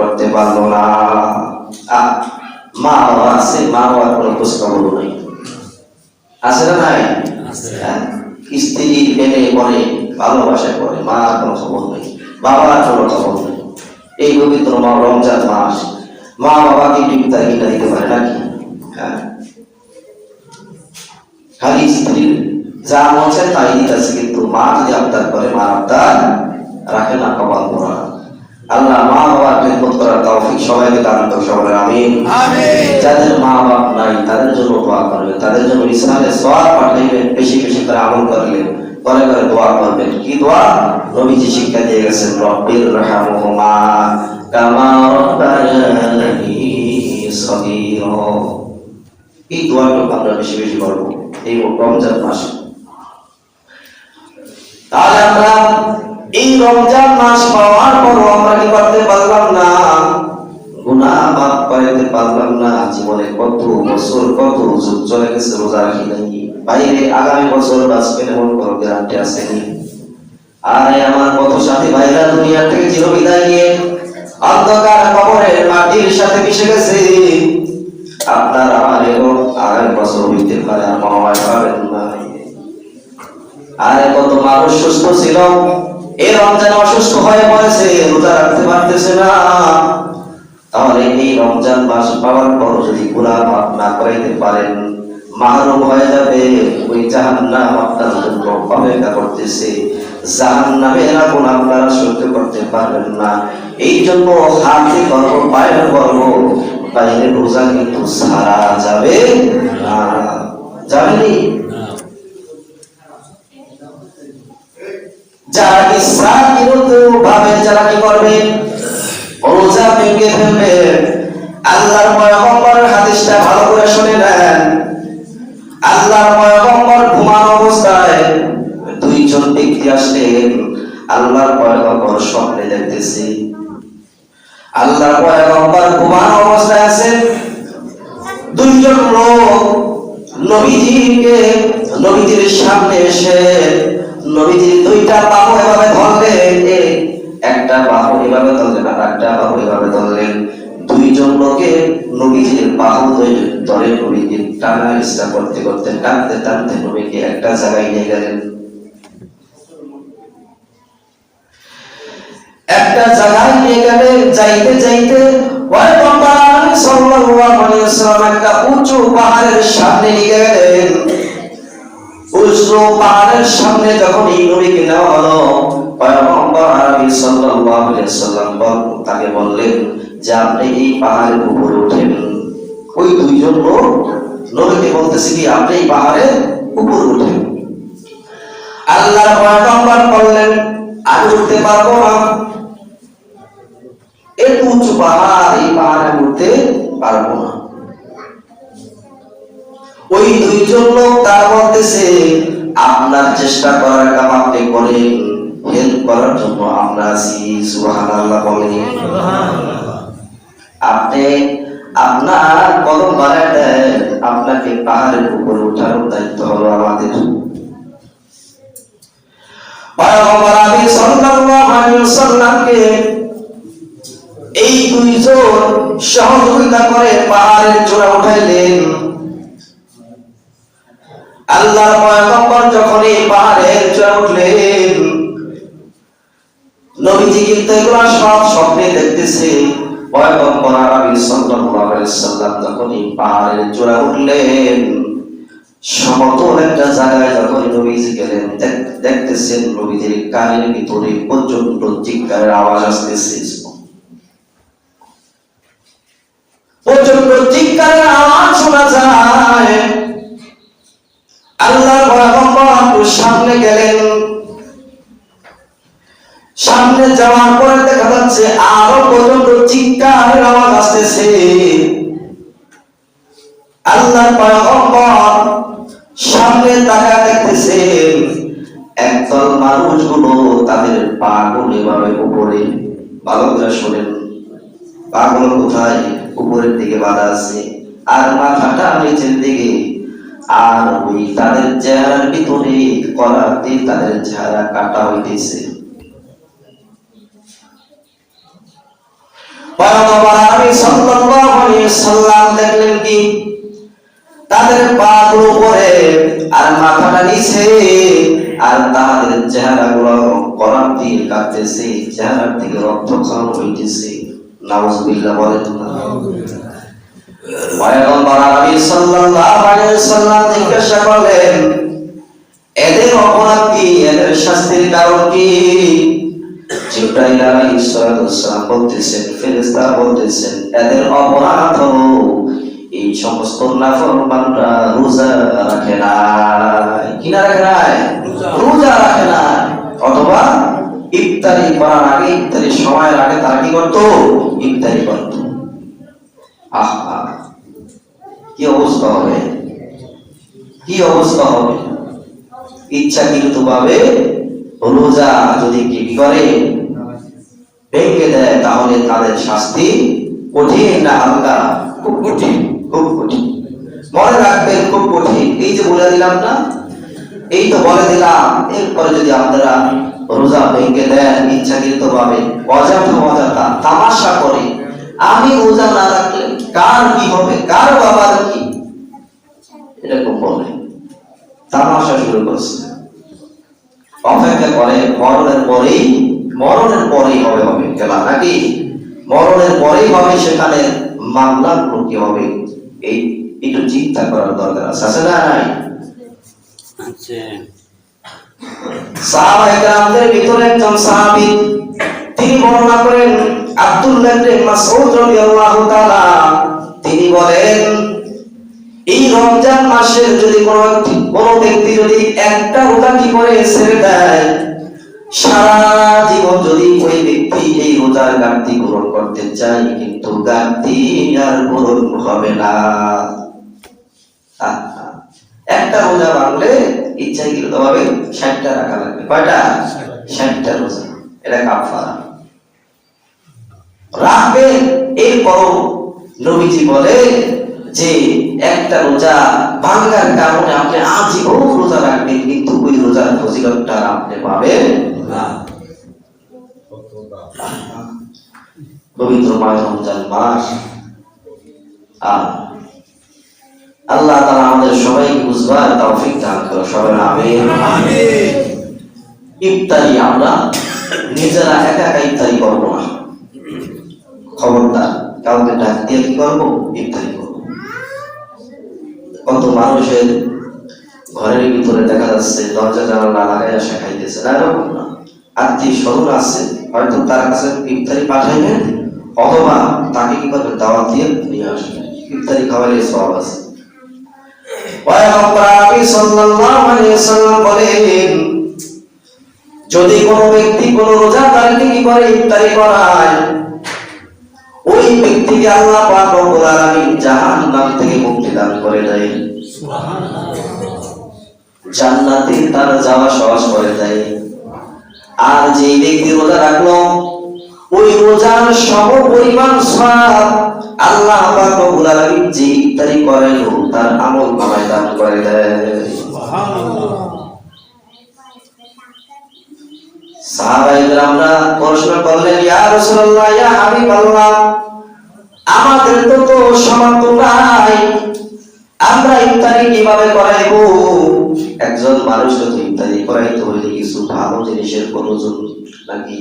করতে পারলো না। মা বাবা আছে, মা বাবার কোনো খোঁজ খবর নাই, আছে না নাই? স্ত্রী প্রেমে পড়ে, ভালোবাসায় পড়ে, মা কোনো খবর নেই, বাবার কোনো খবর নেই। এই পবিত্র রমজান মাস মা বাবাকে টিপতা কিনা দিতে পারে নাকি? খালি স্ত্রী যা বলছে তাই দিতেছে, কিন্তু মা যদি আবদার করে মা আবদার রাখে না, কপাল পোড়া। আল্লাহ মা বাবার খেদমত করার তৌফিক সবাইকে দান করুন, সবাই আমিন। যাদের মা বাপ নাই তাদের জন্য দোয়া করবেন, তাদের জন্য ইসলামের সওয়াব পাঠাইবেন, বেশি বেশি করে আমল করলেন, পরে পরে দোয়া করবেন। কি দোয়া? নবীজি শিক্ষা দিয়ে গেছেন, রব্বির রহমহুমা কামা রাব্বায়ানি সগীরা। এই দোয়াটা আমরা বেশি বেশি করব এই রমজান মাসে। তাহলে আমরা এই রমজান মাস পাওয়ার পরও আমরা কি করতে পারলাম না? গুনাহ মাফ করতে পারলাম না। জীবনে কত বছর কত যুগ চলে গেছে, রোজা রাখি নাই, বাইরে আগামী বছর বাঁচবেন এমন কোনো গ্যারান্টি আছে নি? আরে আমার কত সাথী ভাইরা দুনিয়া থেকে চিরবিদায় নিয়ে অন্ধকার কবরের মাটির সাথে মিশে গেছে। আপনার আমার এরকম আগামী বছর হইতে পারে, আর মনে হয় পাবেন না। আরে কত মানুষ সুস্থ ছিল, এই রমজান অসুস্থ হয়ে পড়েছে, রোজা রাখতে পারতেছে না। তাহলে এই রমজান মাস পাওয়ার পর যদি গুনাহ মাফ না করাইতে পারেন, মাহরুম হয়ে যাবে। ওই জাহান্নাম আপনার জন্য অপেক্ষা করতেছে, জাহান্নামের আগুন আপনারা সহ্য করতে পারবেন না। এই জন্য হাতে করব, পায়ে করব, বাইরে রোজা কিন্তু সারা যাবে না। যাবেনি? যারা ইচ্ছাকৃত ভাবে যারা কি করবে, রোজা ভেঙে ফেলবে। আল্লাহর পয়গম্বরের হাদিসটা ভালো করে শুনে নেন। আল্লাহর পয়গম্বর ঘুমানো অবস্থায় দুইজন ব্যক্তি আসলেন। আল্লাহর পয়গম্বর স্বপ্নে দেখতেছে, আল্লাহর পয়গম্বর ঘুমানো অবস্থায় আছেন। দুইজন লোক নবীজির সামনে এসে নবীজির দুইটা বাহু এভাবে ধরলেন, একটা বাহু এভাবে ধরলেন আর একটা বাহু এভাবে ধরলেন। দুইজন লোকে নবীজির বাহু ধরে নবীজির টানা ইচ্ছা করতে করতে টানতে টানতে নবীকে একটা জায়গায় নিয়ে গেলেন। একটা জায়গায় নিয়ে গেলে যাইতে যাইতে একটা উঁচু পাহাড়ের সামনে নিয়ে গেলেন। উঁচু পাহাড়ের সামনে যখন এই নবীকে নেওয়া হলো, পয়গম্বর আরবি সাল্লাল্লাহু আলাইহি সাল্লাম তাকে বললেন যে আপনি এই পাহাড়ের উপরে ওঠেন। ওই দুইজন লোক নবীকে বলতেছে কি আপনি এই পাহাড়ের উপরে ওঠেন। আল্লাহর পয়গম্বর বললেন আমি উঠতে পারবো না, এত উঁচু পাহাড়, এই পাহাড়ে উঠতে পারবো না। ওই দুইজন লোক তার বলতেছে আপনার চেষ্টা করার কাম আপনি করেন, হেল্প করার জন্য আমরা আছি। সুবহানাল্লাহ বলেন। আপনি আপনার কদম বাড়ায় দেন, আপনাকে পাহাড়ের উপরে ওঠানোর দায়িত্ব হলো আমাদের। পয়গম্বর আরবি সাল্লাল্লাহু আলাইহি ওয়াসাল্লামকে এই দুইজন সহযোগিতা করে পাহাড়ের চূড়া উঠাইলেন। আল্লাহর পয়গম্বর যখন এই পাহাড়ের চূড়া উঠলেন, নবীজি কিন্তু এগুলো সব স্বপ্নে দেখতেছে। পয়গম্বর আরবি সাল্লাল্লাহু আলাইহি সাল্লাম যখন এই পাহাড়ের চূড়া উঠলেন, সমতল একটা জায়গায় যখন নবীজি গেলেন, দেখতেছেন নবীজির কানের ভিতরে প্রচন্ড চিৎকারের আওয়াজ আসতেছে। প্রচন্ড চিৎকারের আওয়াজ শোনা যায়। আল্লাহর পয়গম্বর সামনে গেলেন। সামনে যাওয়ার পরে দেখা যাচ্ছে আরো প্রচন্ড চিৎকারের আওয়াজ আসতেছে। আল্লাহর পয়গম্বর সামনে তাকায় দেখতেছেন একদল মানুষগুলো তাদের পাগুলো এভাবে উপরে, ভালো করে শোনেন, পাগুলো কোথায়? উপরের দিকে বাঁধা আছে, আর মাথাটা নিচের দিকে। আর ওই তাদের চেহারার ভিতরে করাতে তাদের চেহারা কাটা হইতেছে। সাল্লাম দেখলেন কি তাদের পাগুলো উপরে আর মাথাটা নিচে, আর তাদের চেহারাগুলো করাম দিয়ে কাঁপতেছে, চেহারার থেকে রক্তক্ষরণ হইতেছে। নাউজুবিল্লাহ বলেন না। পয়গম্বর আরবি সাল্লাল্লাহু আলাইহি ওয়াসাল্লাম জিজ্ঞাসা করলেন, এদের অপরাধ কি, এদের শাস্তির কারণ কি? জিবরাইল আলাইহিস সালাম বলতেছেন, ফেরেশতারা বলতেছেন, এদের অপরাধ হলো এই সমস্ত নাফরমানরা রোজা রাখে না। কি না রাখে না? রোজা রাখে না। অথবা ইফতারি করার আগে, ইফতারির সময়ের আগে তারা কি করতো? ইফতারি করতো। আহা, কি অবস্থা হবে, কি অবস্থা হবে! ইচ্ছাকৃত ভাবে রোজা যদি কি করে ভেঙে দেয়, তাহলে তাদের শাস্তি কঠিন না হালকা? খুব কঠিন, খুব কঠিন। মনে রাখবেন, খুব কঠিন। এই যে বলে দিলাম না, এই তো বলে দিলাম, এরপরে যদি আপনারা রোজা ভেঙে দেন ইচ্ছাকৃত ভাবে, অযথা তামাশা করে, আমি রোজা না রাখলে কার কি হবে, কার বাবার কি, এরকম বলে তামাশা শুরু করছে। অপেক্ষা করে মরণের পরেই হবে খেলা, নাকি মরণের পরেই হবে, সেখানে মামলা কি হবে, এই একটু চিন্তা করার দরকার আছে না? নাই? সাহাবায়ে কেরামদের ভিতরে একজন সাহাবী, তিনি বর্ণনা করেন, আব্দুল্লাহ ইবনে মাসউদ রাদিয়াল্লাহু তাআলা, তিনি বলেন, এই রমজান মাসের যদি কোনো ব্যক্তি যদি একটা রোজা কি করে ছেড়ে দেয়, সারা জীবন যদি ওই ব্যক্তি এই রোজার ঘাটতি পূরণ করতে চায়, কিন্তু ঘাটতি আর পূরণ হবে না। একটা রোজা ভাঙলে ইচ্ছাকৃত ভাবে 60টা রাখা লাগবে। কয়টা? 60টা রোজা। এটা কাফারা রাখবে। এরপরও নবীজি বলে যে একটা রোজা ভাঙার কারণে আপনি আজীবন রোজা রাখবেন, কিন্তু ওই রোজার ফজিলতটা আপনি পাবেন না। পবিত্র মাস রমজান মাস, আল্লাহ তাআলা আমাদের সবাইকে বুঝবার তৌফিক দান করুন। সবাই আমিন। ইফতারি আমরা নিজেরা একা একা ইফতারি করব না, খবরদার। কাউকে ডাক দিয়ে কি করবো? ইফতারি করব। কত মানুষের ঘরের ভিতরে দেখা যাচ্ছে দরজা জানালা লাগাই আসা খাইতেছে, না এরকম না। আত্মীয় স্বজন আছে, হয়তো তার কাছে ইফতারি পাঠাইবেন, অথবা তাকে কি করবেন? দাওয়াত দিয়ে নিয়ে আসবেন। ইফতারি খাওয়ালে সওয়াব আছে। পয়গম্বর আরবি সাল্লাল্লাহু আলাইহি ওয়াসাল্লাম বলেন, যদি কোনো ব্যক্তি কোনো রোজাদারকে কি করে ইফতারি করায়, ওই ব্যক্তিকে আল্লাহ পাক রব্বুল আলামিন জাহান্নাম থেকে মুক্তি দান করে দেয়, সুবহানাল্লাহ। জান্নাতে তার যাওয়া সহজ করে দেয়। আর যে ব্যক্তি রোজা রাখলো, ওই রোজার সমপরিমাণ সওয়াব আল্লাহ পাক রব্বুল আলামিন যে ইফতারি করাইলো তার আমল নামায় দান করে দেয়, সুবহানাল্লাহ। সাহাবায়ে কেরামরা প্রশ্ন করলেন, ইয়া রাসূলুল্লাহ, ইয়া হাবিবাল্লাহ, আমাদের তো সামর্থ্য নাই, আমরা ইফতারি কিভাবে করাইবো? একজন মানুষ তো ইফতারি করাইতে হলে কিছু ভালো জিনিসের প্রয়োজন, নাকি?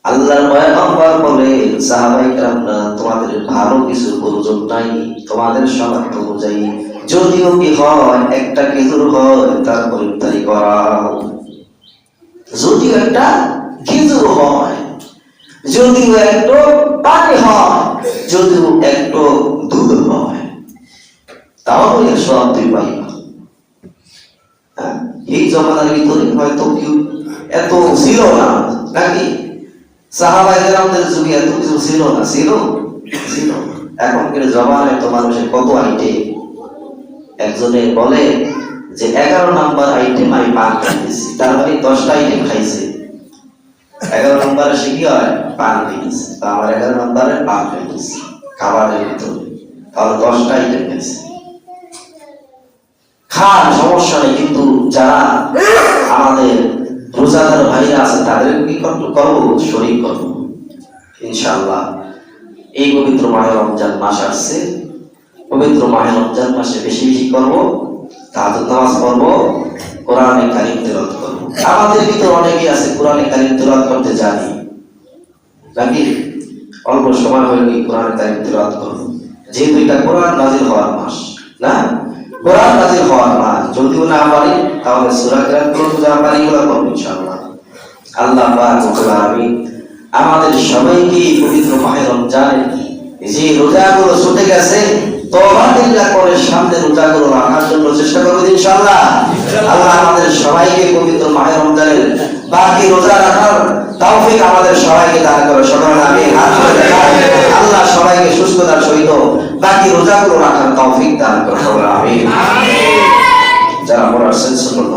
আল্লাহর পয়গম্বর বলেন, সাহাবায়ে কেরামরা, তোমাদের ভালো কিছু প্রয়োজন নাই, তোমাদের সামর্থ্য অনুযায়ী যদিও কি হয় একটা খেজুর হয়, তারপর ইফতারি করাও। যদিও একটা খেজুর হয়, যদিও একটু পানি হয়, যদিও একটু দুধ হয়, তাহলে সব তুই পাইবা। এই জমানার ভিতরে হয়তো কেউ এত ছিল না, নাকি? সাহাবায়ে কেরামদের যুগে এত কিছু ছিল না, ছিল। এখনকার জমানায় তো মানুষের কত আইটেম। একজনে বলে যে 11 নাম্বার আইটেম আমি পান খাইতেছি, তার মানে 10টা আইটেম খাইছে। 11 নম্বরে সে কি হয়? পান খাইতেছে। তো আমার 11 নম্বরে পান খাইতেছে খাবারের ভিতরে, তাহলে 10টা আইটেম খাইছে। খান, সমস্যা নেই, কিন্তু যারা আমাদের রোজাদার ভাইরা আছে তাদের কি করবো? শরীক করবো ইনশাআল্লাহ। এই পবিত্র মাহে রমজান মাস আসছে, পবিত্র মাহে রমজান মাসে বেশি বেশি করবো তাহাজ্জুদ নামাজ পড়বো, কোরআনে কারীম তেলাওয়াত করবো। আমাদের ভিতর অনেকেই আছে কোরআনে কারীম তেলাওয়াত করতে জানি নাকি অল্প সময় হলে কোরআনে কারীম তেলাওয়াত করবো, যেহেতু এটা কোরআন নাযিল হওয়ার মাস না, কোরআন নাযিল হওয়ার মাস। যদিও না পারি তাহলে সূরা কিরাত করবো, যা পারি এগুলো করবো ইনশাআল্লাহ। আল্লাহ পাক রব্বুল আলামিন আমাদের সবাইকে পবিত্র মাহে রমজানে যে রোজাগুলো ছুটে গেছে তওবা করে সামনে রোজাগুলো রাখার জন্য চেষ্টা করব ইনশাআল্লাহ। আল্লাহ আমাদের সবাইকে পবিত্র মাহে রমজানের বাকি রোজা রাখার তৌফিক আমাদের সবাইকে দান করে। সকলে আমিন। হাত তুলে দেখান আল্লাহ সবাইকে সুস্থতার সহিত বাকি রোজাগুলো রাখার তৌফিক দান করে। সকলে আমিন। যারা পড়াচ্ছেন সুন্নাত